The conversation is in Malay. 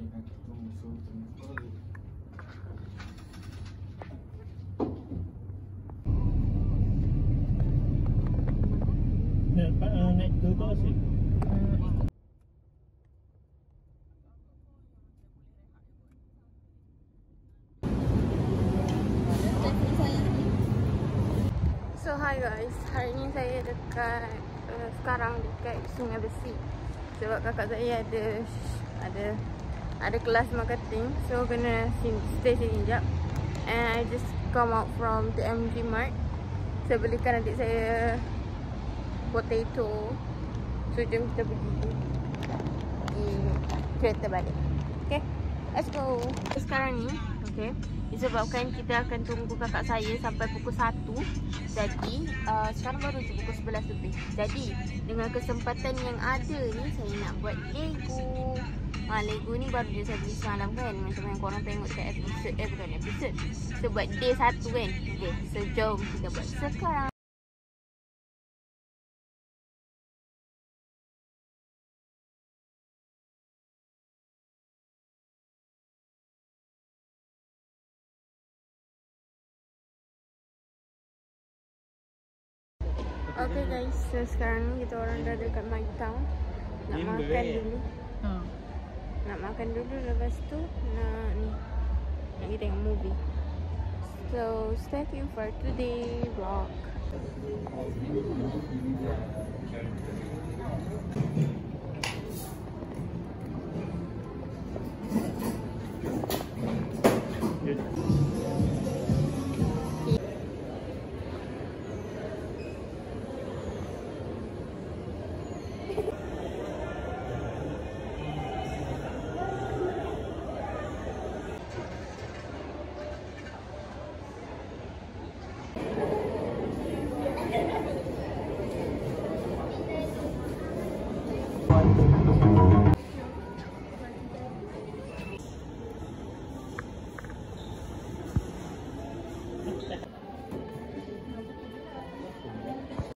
kaki tu musuh tengok. Naik tu tu sih. So hi guys, hari ni saya dekat sekarang dekat Sungai Besi sebab kakak saya ada kelas marketing, so kena stay sini sekejap. And I just come out from the MG Mart. Saya belikan adik saya potato. So jom kita pergi kereta balik. Okay, let's go. Sekarang ni, okay, disebabkan kita akan tunggu kakak saya sampai pukul 1. Jadi sekarang baru je pukul 11 lebih. Jadi dengan kesempatan yang ada ni, saya nak buat Lego. Lego ni baru je saya beli semalam kan, macam yang korang tengok dekat episode, bukan episode, kita buat day 1 kan. Okay, so jom kita buat sekarang. Okay guys, so sekarang ni kita orang dah dekat My Town. Nak makan dulu. Nak makan dulu, lepas tu nak pergi tengok movie. So stay tuned for today vlog.